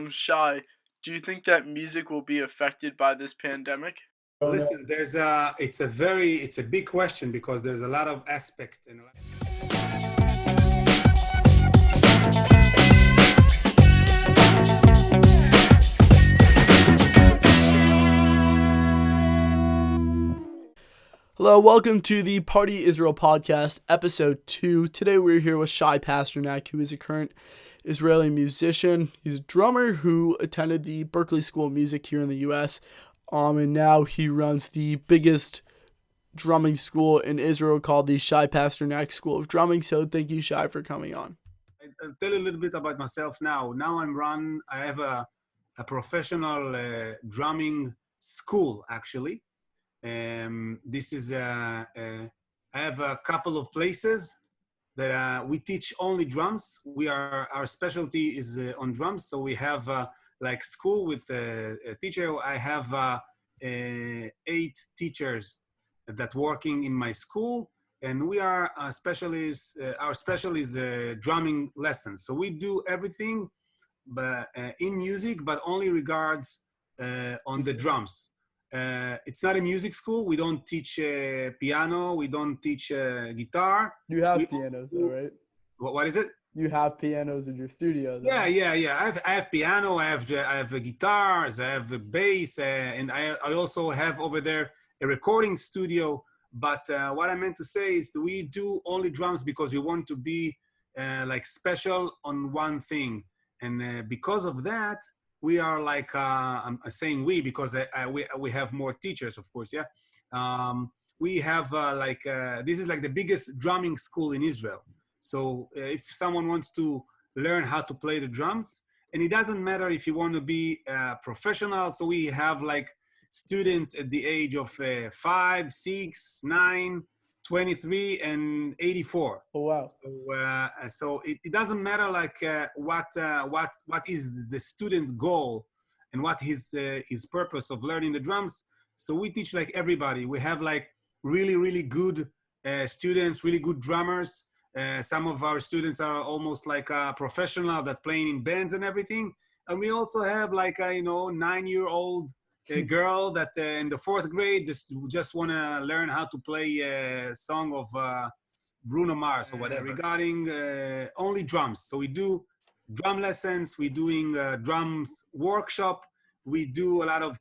Shai, do you think that music will be affected by this pandemic? Listen, it's a big question because there's a lot of aspect and Hello, welcome to the Party Israel podcast, episode 2. Today we're here with Shai Pasternak, who is a current Israeli musician. He's a drummer who attended the Berklee School of Music here in the U.S., and now he runs the biggest drumming school in Israel called the Shai Pasternak School of Drumming. So thank you, Shai, for coming on. I'll tell you a little bit about myself now. I have a professional drumming school, actually. I have a couple of places that we teach only drums. Our specialty is on drums. So we have like school with a teacher. I have 8 teachers that working in my school, and we are specialists. Our specialty is drumming lessons. So we do everything, but in music, but only regards on the drums. It's not a music school. We don't teach piano. We don't teach guitar. You have pianos, though, right? What is it? You have pianos in your studio, though. Yeah. I have piano. I have guitars. I have a bass, and I also have over there a recording studio. But what I meant to say is that we do only drums because we want to be like special on one thing, and because of that, we are like I'm saying we because we have more teachers, of course. Yeah, we have this is like the biggest drumming school in Israel. So if someone wants to learn how to play the drums, and it doesn't matter if you want to be professional. So we have like students at the age of 5, 6, 9, 23, and 84. Oh, wow. So it doesn't matter like what is the student's goal and what his purpose of learning the drums. So we teach like everybody. We have like really good students, really good drummers. Some of our students are almost like a professional that playing in bands and everything. And we also have like a 9-year-old girl that in the 4th grade just want to learn how to play a song of Bruno Mars or whatever regarding only drums. So we do drum lessons. We're doing drums workshop. We do a lot of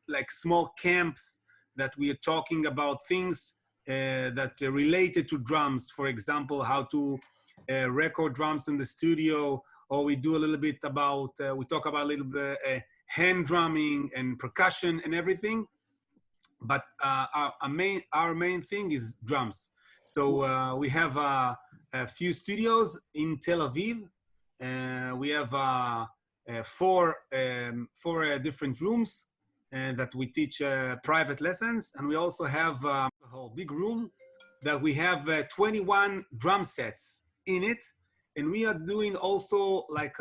like small camps that we are talking about things that are related to drums. For example, how to record drums in the studio, or we do a little bit about, we talk about a little bit hand drumming and percussion and everything. But our main thing is drums. So we have a few studios in Tel Aviv. We have 4 different rooms that we teach private lessons. And we also have a whole big room that we have 21 drum sets in it. And we are doing also like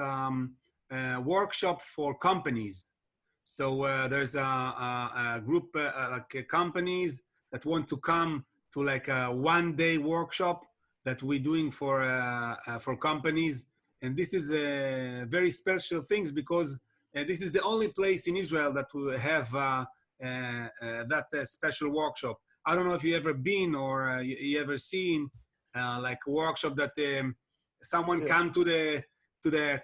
workshop for companies. So there's a group like companies that want to come to like a 1-day workshop that we're doing for companies. And this is very special things because this is the only place in Israel that will have that special workshop. I don't know if you ever been or you ever seen like a workshop that someone come to the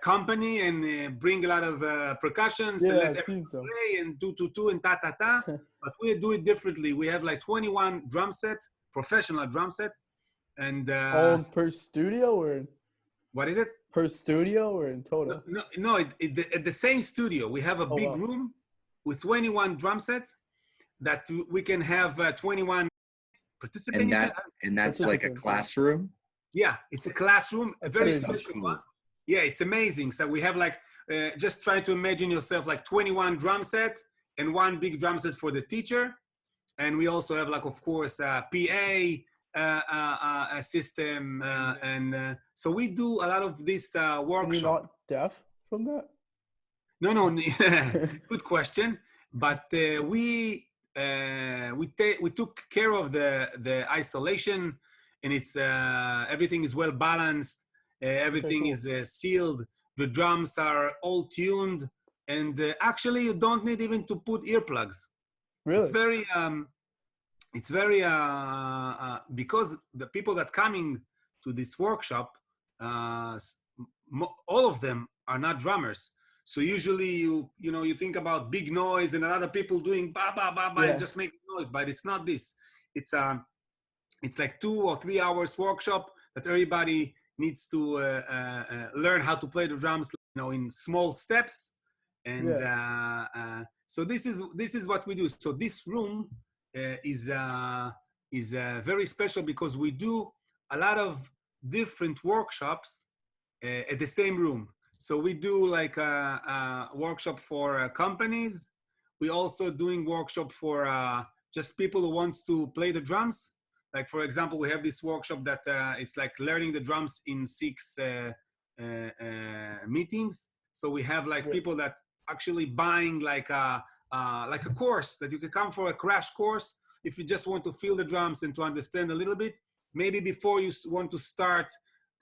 company and bring a lot of percussions and let everyone play and do and ta. But we do it differently. We have like 21 drum set, professional drum set, and all per studio or what is it? Per studio or in total? No, at the same studio. We have a big room with 21 drum sets that we can have 21 participants. And that's like a classroom? Yeah, it's a classroom, a very special one. Yeah, it's amazing. So we have like, just try to imagine yourself like 21 drum set and 1 big drum set for the teacher. And we also have like, of course, PA system. So we do a lot of this workshop. You're not deaf from that? No, good question. But we took care of the isolation, and it's everything is well balanced. Everything is sealed. The drums are all tuned, and actually you don't need even to put earplugs. Really? It's very because the people that coming to this workshop, all of them are not drummers. So usually you think about big noise and a lot of people doing ba ba ba ba and just make noise, but it's not this. It's like 2 or 3 hours workshop that everybody needs to learn how to play the drums, in small steps. And so this is what we do. So this room is very special because we do a lot of different workshops at the same room. So we do like a workshop for companies. We also doing workshop for just people who wants to play the drums. Like for example, we have this workshop that it's like learning the drums in 6 meetings. So we have like people that actually buying like a course that you can come for a crash course if you just want to feel the drums and to understand a little bit. Maybe before you want to start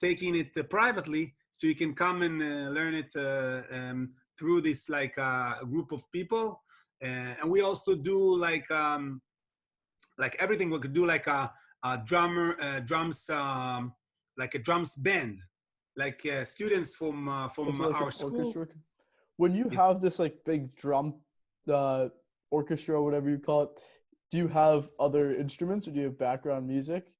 taking it privately, so you can come and learn it through this like group of people. And we also do like everything. We could do like a drums, like a drums band, like students from like our school. Orchestra. When you have this like big drum orchestra, whatever you call it, do you have other instruments or do you have background music?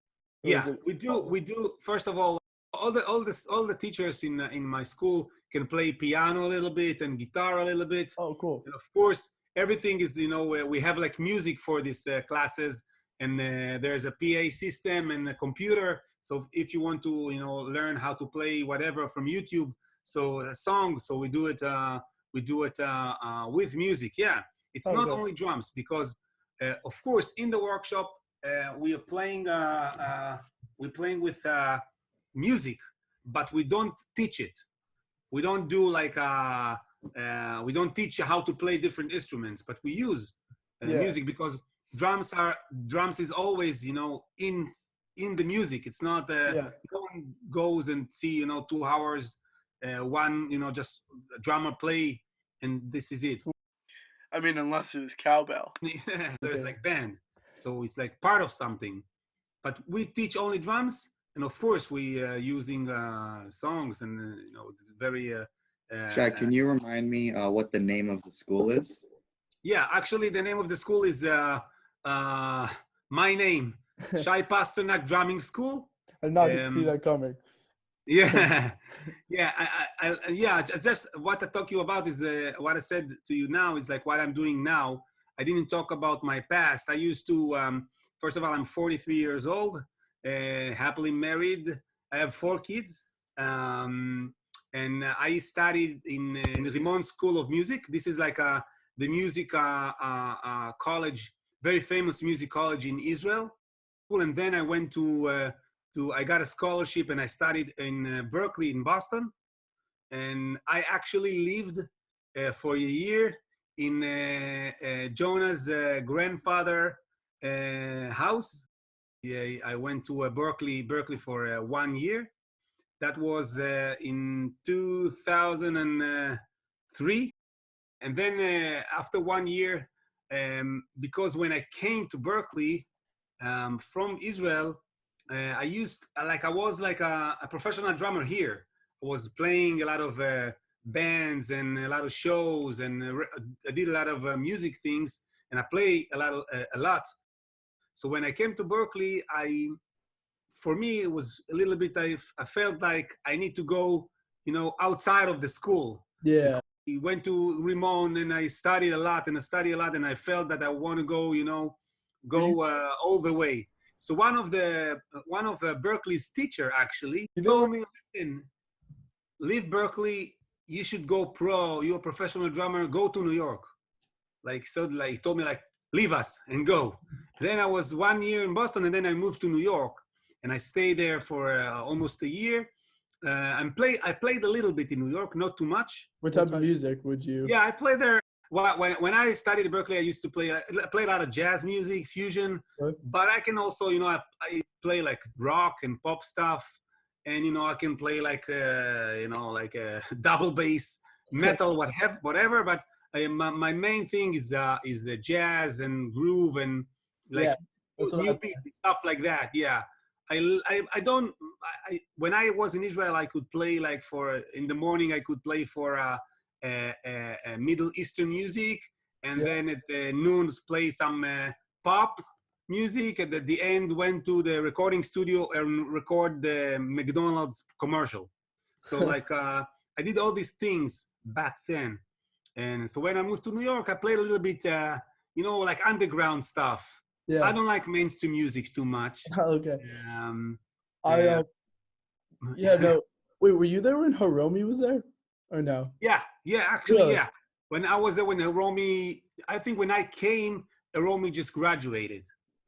Yeah, we do. First of all the teachers in my school can play piano a little bit and guitar a little bit. Oh, cool. And of course, everything is, we have like music for these classes, and there's a PA system and a computer. So if you want to, learn how to play whatever from YouTube, so a song, so we do it with music. Yeah, it's not only drums because, of course, in the workshop we are playing with music, but we don't teach it. We don't do like we don't teach you how to play different instruments, but we use music because drums is always in the music. It's not no one goes and see 2 hours one just a drummer play and this is it. I mean, unless it was cowbell. There's like band, so it's like part of something. But we teach only drums, and of course we using songs and very. Shai, can you remind me what the name of the school is? Yeah, actually, the name of the school is my name, Shai Pasternak Drumming School. I did not see that coming. Yeah, yeah. Just what I talk to you about is what I said to you now is like what I'm doing now. I didn't talk about my past. I used to. First of all, I'm 43 years old, happily married. I have 4 kids, and I studied in Rimon School of Music. This is like the music college, very famous music college in Israel. And then I went I got a scholarship and I studied in Berkeley in Boston. And I actually lived for a year in Jonah's grandfather house. Yeah, I went to Berkeley for 1 year. That was in 2003. And then after 1 year, because when I came to Berkeley from Israel, I was like a professional drummer here. I was playing a lot of bands and a lot of shows, and I did a lot of music things, and I play a lot. So when I came to Berkeley, for me it was a little bit. I felt like I need to go, outside of the school. Yeah. I went to Rimon and I studied a lot, and I felt that I want to go, all the way. So one of Berkeley's teacher actually told me, listen, leave Berkeley, you should go pro, you're a professional drummer, go to New York. He told me leave us and go. Then I was 1 year in Boston, and then I moved to New York, and I stayed there for almost a year. I played a little bit in New York, not too much. What type of music would you? Yeah, I played there. When I studied at Berkeley, I used to play a lot of jazz music, fusion, but I can also, I play like rock and pop stuff. and I can play like like a double bass, metal, whatever. But my main thing is jazz and groove and Yeah, like that's what new I. beats and stuff like that. Yeah, I don't. When I was in Israel, I could play like for in the morning. I could play for Middle Eastern music, and Yeah. then at noon play some pop music, and at the end went to the recording studio and record the McDonald's commercial. So like I did all these things back then. And so when I moved to New York, I played a little bit like underground stuff. I Yeah. don't like mainstream music too much. Okay. um I uh, yeah, no. Wait, were you there when Hiromi was there? Or no? yeah, actually, Really? yeah. When I was there, when Hiromi, I think when I came, Hiromi just graduated.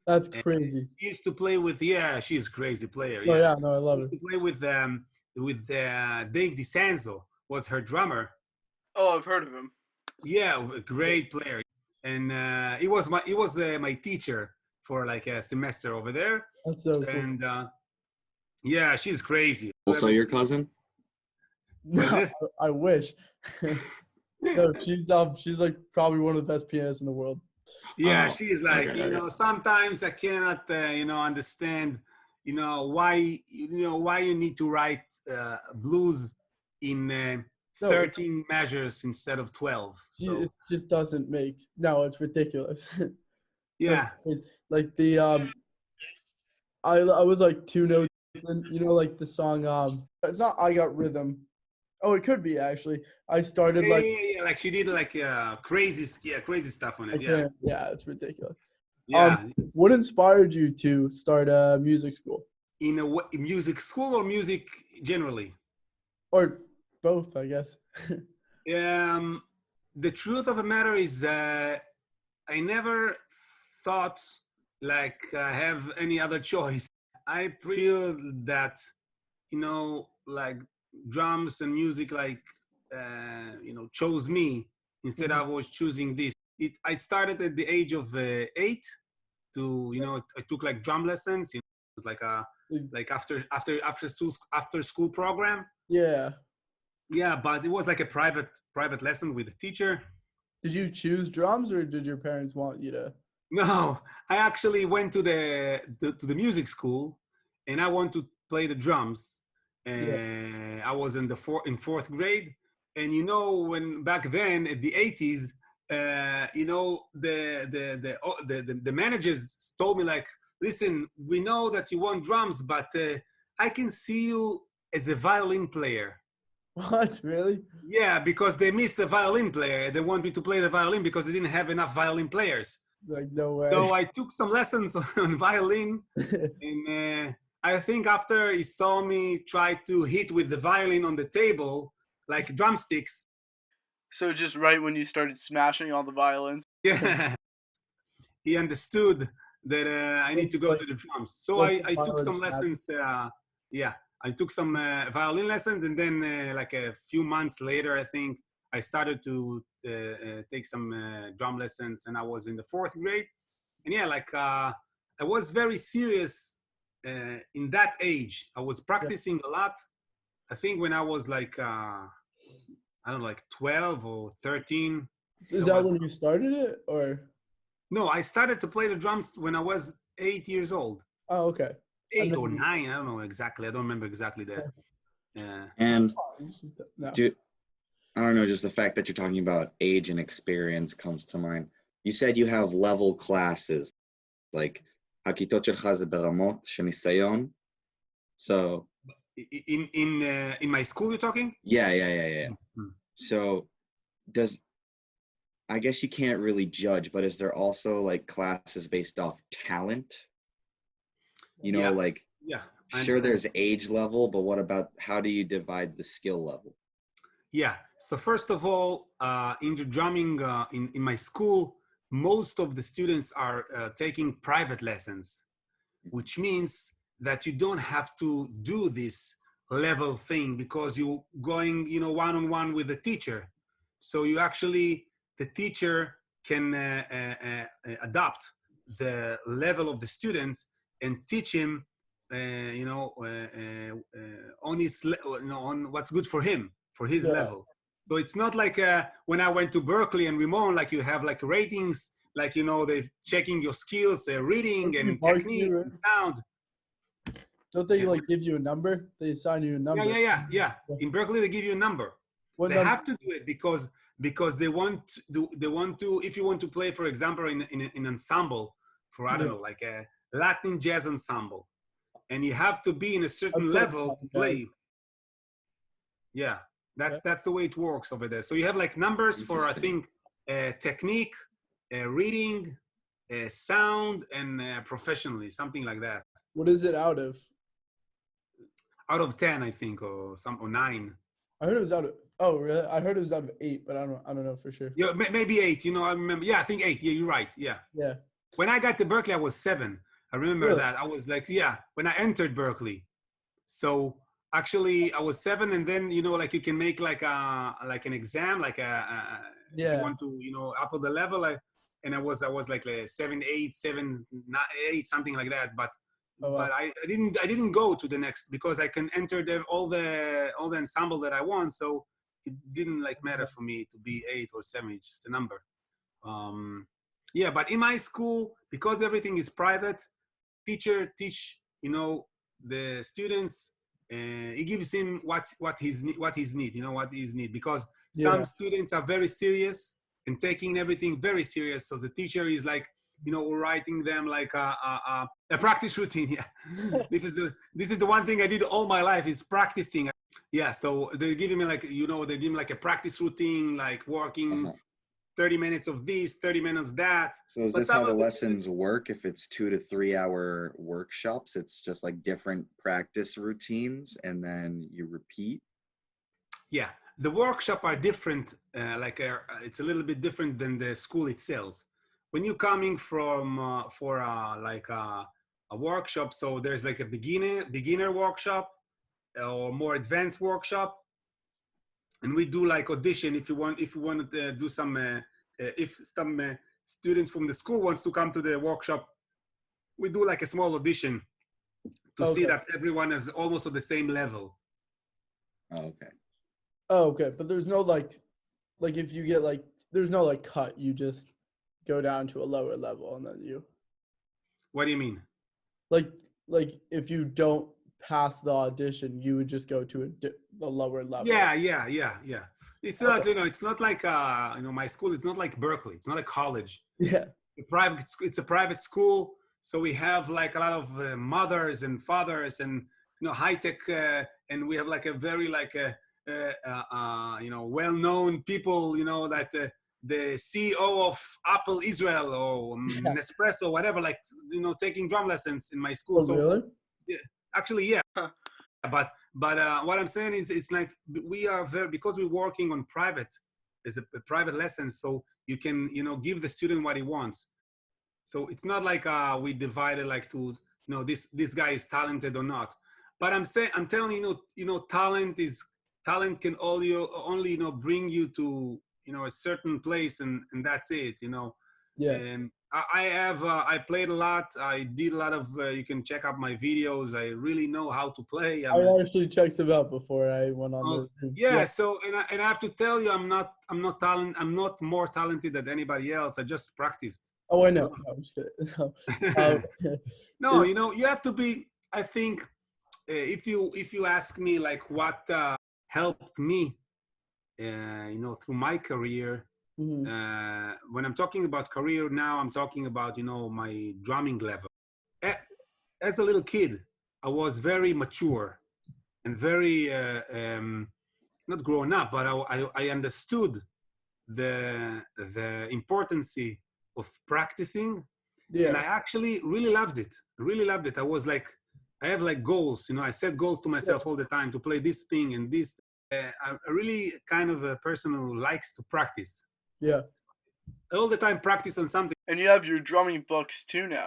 That's And crazy. she used to play with, yeah, she's a crazy player. Oh Yeah, yeah, no, I she love used it. to play with Dave DiSanzo was her drummer. Oh, I've heard of him. Yeah, a great player. And he was my teacher for like a semester over there. That's so cool. And yeah, she's crazy. Also, your cousin? Was No, it? I wish. No, she's like probably one of the best pianists in the world. Yeah, Oh, she's like, okay. sometimes I cannot, understand, why you need to write blues in No, 13 measures instead of 12. it So, just doesn't make. No, it's ridiculous. No, yeah. it's like the I was like two notes, and like the song it's not I Got Rhythm. Oh, it could be actually. I started like Yeah. Like she did like crazy stuff on I it. Yeah. can't. Yeah, it's ridiculous. Yeah. What inspired you to start a music school, In a music school or music generally? or both, I guess? Um, the truth of the matter is, I never thought like I have any other choice. I feel that, like drums and music, like, chose me instead Mhm. I was choosing this. I started at the age of 8 to, I took like drum lessons. It was like like after school program. Yeah. Yeah, but it was like a private lesson with a teacher. Did you choose drums, or did your parents want you to? No, I actually went to the music school, and I want to play the drums. Yeah. And I was in fourth grade, and when back then at the 80s, the managers told me like, listen, we know that you want drums, but I can see you as a violin player. What, really? Yeah, because they miss a violin player. They want me to play the violin because they didn't have enough violin players. Like, no So way. I took some lessons on violin, and I think after he saw me try to hit with the violin on the table, like drumsticks. So just right when you started smashing all the violins. Yeah, he understood that I need to go to the drums. So I took some lessons. Yeah, I took some violin lessons, and then like a few months later, I think I started to take some drum lessons, and I was in the fourth grade. And yeah, like I was very serious in that age. I was practicing a lot. I think when I was like I don't know, like 12 or 13. Is that when you started it, or? No, I started to play the drums when I was 8 years old. Oh, okay. 8 or 9, I don't know exactly. I don't remember exactly that. And No. I don't know, just the fact that you're talking about age and experience comes to mind. You said you have level classes, like הכיתות שלך זה ברמות של ניסיון. So in my school, you're talking? yeah. Mm-hmm. So I guess you can't really judge, but is there also like classes based off talent? Yeah. Like, Yeah. Sure, there's age level, but what about how do you divide the skill level? Yeah. So first of all, in the drumming, in my school, most of the students are taking private lessons, which means that you don't have to do this level thing because you're going, one-on-one with the teacher. So you actually, the teacher can adapt the level of the students and teach him on what's good for him, for his Yeah. level. So it's not like when I went to Berkeley and Rimon, like you have like ratings, like, they're checking your skills, reading Don't they and mark technique you, and sound. don't they Yeah. like give you a number? They assign you a number. Yeah. In Berkeley, they give you a number. What They number? have to do it because they want to, if you want to play, for example, in ensemble for, I don't know, like a Latin jazz ensemble, and you have to be in a certain level to play. Yeah, that's the way it works over there. So you have like numbers for, I think, technique, reading, sound, and professionally, something like that. What is it out of? Out of 10, I think, or 9. I heard it was out of. Oh, really? I heard it was out of 8, but I don't know for sure. Yeah, maybe 8. I remember. Yeah, I think 8. Yeah, you're right. Yeah. Yeah. When I got to Berkeley, I was 7. I remember Really? that. I was like, when I entered Berkeley. So actually, I was 7, and then like you can make like an exam, like if you want to up the level. And I was like 7, 8, 7, 8, something like that. But I didn't go to the next because I can enter all the ensemble that I want. So it didn't like matter for me to be 8 or 7. It's just a number. But in my school, because everything is private, teacher teach the students. He gives him what he's need, because some students are very serious and taking everything very serious. So the teacher is like writing them like a practice routine. Yeah, this is the one thing I did all my life is practicing. Yeah, so they give me like they give me like a practice routine, like working 30 minutes of this, 30 minutes that. So is this how the lessons work? If it's 2 to 3 hour workshops, it's just like different practice routines and then you repeat? Yeah, the workshop are different. It's a little bit different than the school itself. When you're coming from for a workshop, so there's like a beginner workshop or more advanced workshop. And we do like audition if you want to do some if some students from the school wants to come to the workshop, we do like a small audition to see that everyone is almost at the same level. Okay, but there's no like if you get like there's no like cut, you just go down to a lower level and then you. What do you mean? Like if you don't pass the audition, you would just go to a lower level. Yeah. It's not, it's not like my school. It's not like Berkeley. It's not a college. Yeah. It's a private school, so we have like a lot of mothers and fathers and high tech, and we have like a very like well-known people. That the CEO of Apple Israel or Nespresso, whatever, like taking drum lessons in my school. Oh, really? Yeah, actually, yeah. But what I'm saying is, it's like we are because we're working on private, as a private lesson, so you can give the student what he wants. So it's not like we divided like to this guy is talented or not. But I'm telling talent can only bring you to a certain place, and that's it. Yeah. And I played a lot. I did a lot of. You can check out my videos. I really know how to play. I actually checked them out before I went on. Yeah. So and I have to tell you, I'm not more talented than anybody else. I just practiced. Oh, I know. No, I'm just kidding. No, you have to be. I think if you ask me like what helped me, through my career. Mm-hmm. When I'm talking about career now, I'm talking about my drumming level. As a little kid, I was very mature and very not grown up, but I understood the importance of practicing, and I actually really loved it. I was like, I have like goals. I set goals to myself all the time to play this thing and this. I'm really kind of a person who likes to practice. Yeah. All the time practice on something. And you have your drumming books too now.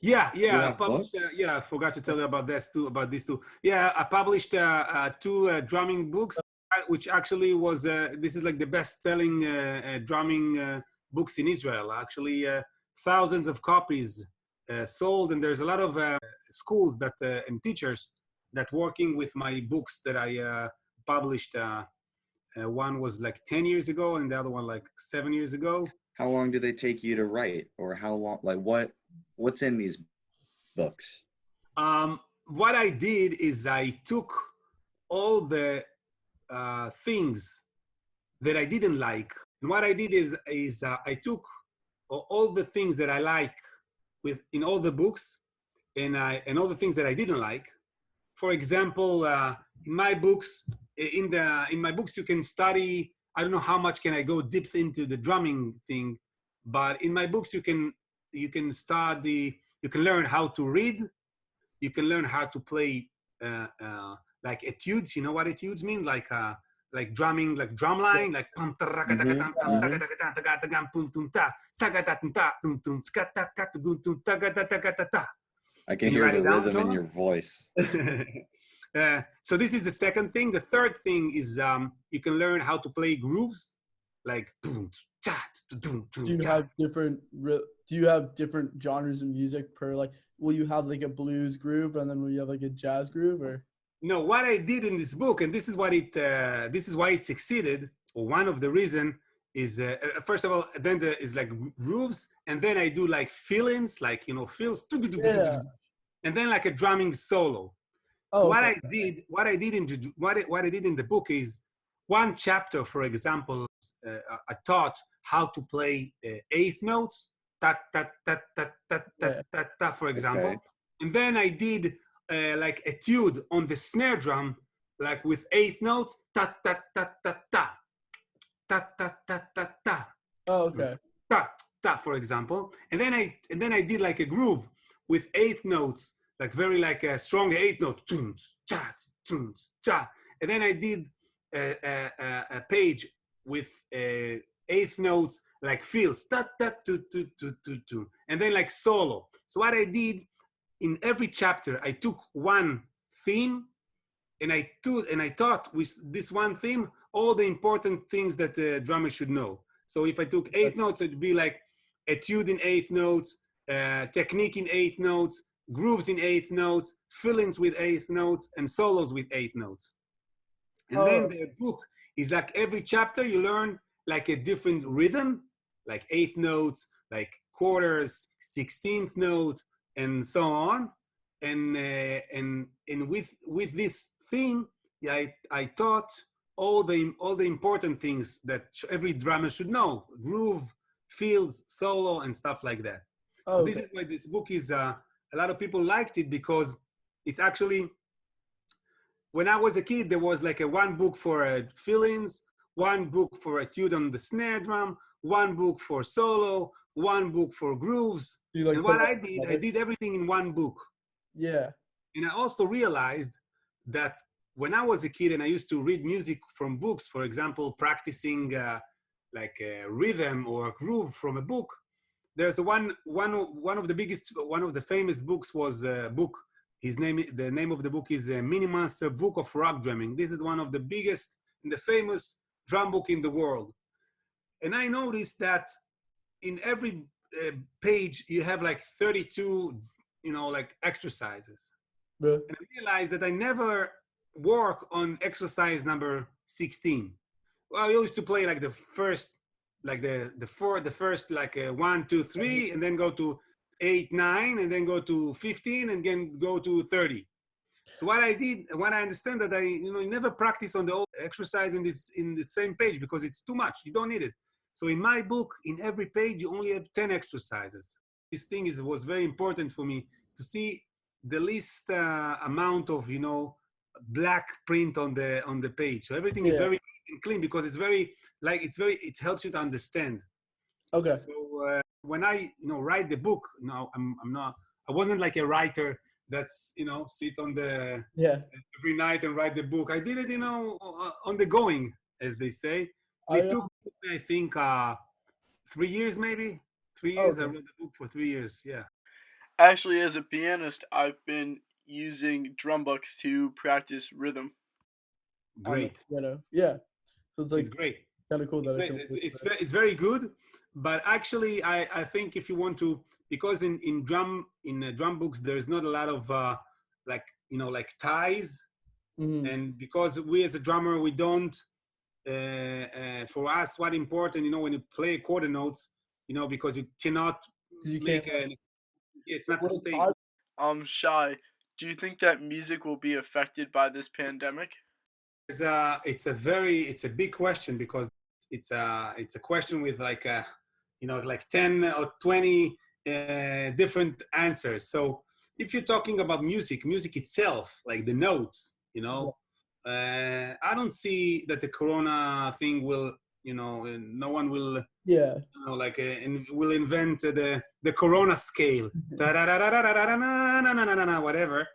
Yeah. I published, I forgot to tell you about this too. Yeah, I published 2 drumming books, which actually was, this is like the best-selling drumming books in Israel. Actually, thousands of copies sold, and there's a lot of schools that and teachers that working with my books that I published. One was like 10 years ago, and the other one like 7 years ago. How long do they take you to write, or how long? Like what's in these books? What I did is I took all the things that I didn't like, and what I did is I took all the things that I like in all the books, and all the things that I didn't like. For example, in my books, in my books you can study. I don't know how much can I go deep into the drumming thing, but in my books you can study. You can learn how to read. You can learn how to play like etudes. You know what etudes mean? Like drumming, like drumline, like I can Can you hear write the it down, rhythm in Jonah? your voice. So this is the second thing. The third thing is you can learn how to play grooves, like Do you have different genres of music per, like, will you have like a blues groove and then will you have like a jazz groove, or? No, what I did in this book, and this is why it succeeded, or one of the reason is first of all, then there is like grooves, and then I do like fill-ins, like fills, Yeah. and then like a drumming solo. So Oh, what okay. I did in the book is one chapter, for example, I taught how to play eighth notes, ta ta ta ta ta ta ta ta, for example, Okay. and then I did like etude on the snare drum, like with eighth notes, ta ta ta ta ta ta ta ta ta ta Oh, okay. ta ta, for example, and then I did like a groove with eighth notes, like very like a strong eighth note, tunes, cha, tunes, cha, and then I did a page with eighth notes like fills, ta ta tu tu tu tu tu, and then like solo. So what I did in every chapter, I took one theme and I taught with this one theme all the important things that the drummer should know. So if I took eighth notes, it'd be like etude in eighth notes, technique in eighth notes, grooves in eighth notes, fill-ins with eighth notes, and solos with eighth notes. And then the book is like every chapter you learn like a different rhythm, like eighth notes, like quarters, 16th note, and so on. And with this theme, I taught all the important things that every drummer should know: groove, fills, solo, and stuff like that. So this is why this book is a lot of people liked it, because it's actually, when I was a kid, there was like a one book for fill-ins, one book for etude on the snare drum, one book for solo, one book for grooves. And what I did everything in one book. Yeah. And I also realized that when I was a kid and I used to read music from books, for example, practicing like a rhythm or a groove from a book, there's one of the famous books was a book. The name of the book is Minimaster Book of Rock Drumming. This is one of the biggest and the famous drum book in the world. And I noticed that in every page you have like 32, like exercises. And I realized that I never work on exercise number 16. Well, I used to play like the first, like the first like 1, 2, 3, and then go to 8, 9, and then go to 15, and then go to 30. So what I did, what I understand, that I never practice on the old exercise in the same page, because it's too much. You don't need it. So in my book, in every page, you only have 10 exercises. This thing was very important for me to see the least amount of black print on the page. So everything is very clean, because it helps you to understand. Okay. So when I write the book, I wasn't like a writer that's sit on the every night and write the book. I did it on the going, as they say. It took, I think, 3 years, maybe 3 years. I wrote the book for 3 years. Yeah. Actually, as a pianist, I've been using drum books to practice rhythm. Great. Yeah. So it's like, It's great. Kind of cool that It's very good, but actually, I think if you want to, because in drum books there's not a lot of like like ties, and because we as a drummer we don't. For us, what important, when you play quarter notes, because you cannot it's not sustained. Shai, do you think that music will be affected by this pandemic? It's a big question, because it's a question with like 10 or 20 different answers. So if you're talking about music itself, like the notes, I don't see that the corona thing will, no one will, and will invent the corona scale, whatever.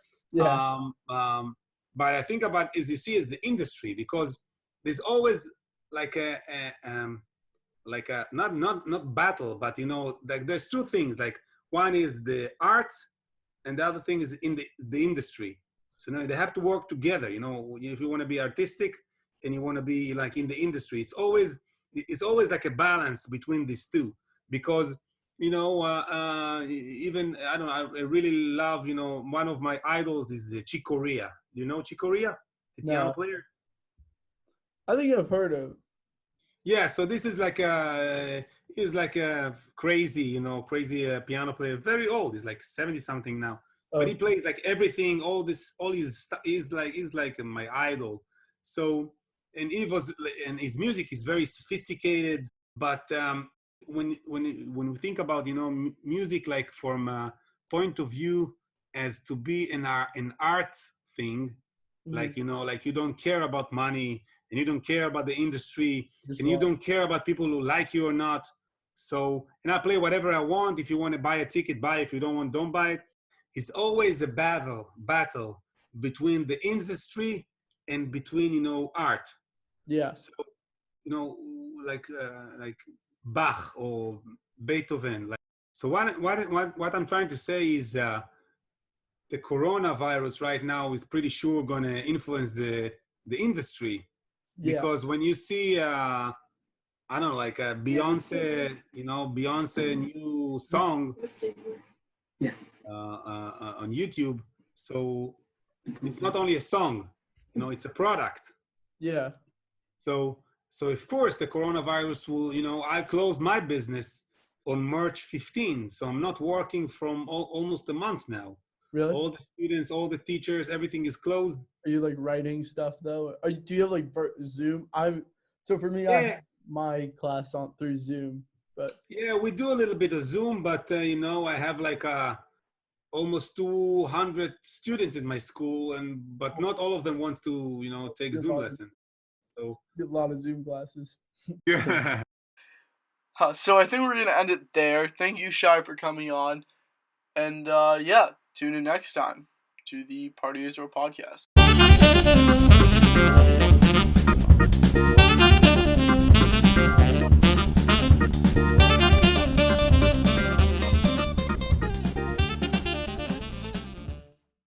But I think about, as you see, as the industry, because there's always like not battle, but like there's two things. Like one is the art, and the other thing is in the industry. So they have to work together. If you want to be artistic and you want to be like in the industry, it's always like a balance between these two. Because even I don't know, I really love, one of my idols is Chick Corea. You know Chick Corea, the piano player? I think I've heard of. Yeah, so this is like he's like a crazy piano player, very old. He's like 70 something now. But he plays like everything, all his stuff is like my idol. So, and his music is very sophisticated. But when we think about music, like from a point of view as to be an art thing, like like you don't care about money, and you don't care about the industry, and you don't care about people who like you or not. So, and I play whatever I want. If you want to buy a ticket, buy. If you don't want, don't buy it. It's always a battle between the industry and between art. Yeah. So like Bach or Beethoven. Like, so what I'm trying to say is the coronavirus right now is pretty sure going to influence the industry, because when you see I don't know, like Beyonce, Beyonce new song on YouTube. So it's not only a song, it's a product. Yeah. So of course the coronavirus will, I closed my business on March 15. So I'm not working from almost a month now. Really? All the students, all the teachers, everything is closed. Are you like writing stuff though? Do you have like Zoom? So for me, I have my class on through Zoom. But yeah, we do a little bit of Zoom, but I have like almost 200 students in my school, but not all of them want to take Zoom lessons. So a lot of Zoom classes. Yeah. So I think we're gonna end it there. Thank you, Shai, for coming on, and tune in next time to the Party Israel podcast.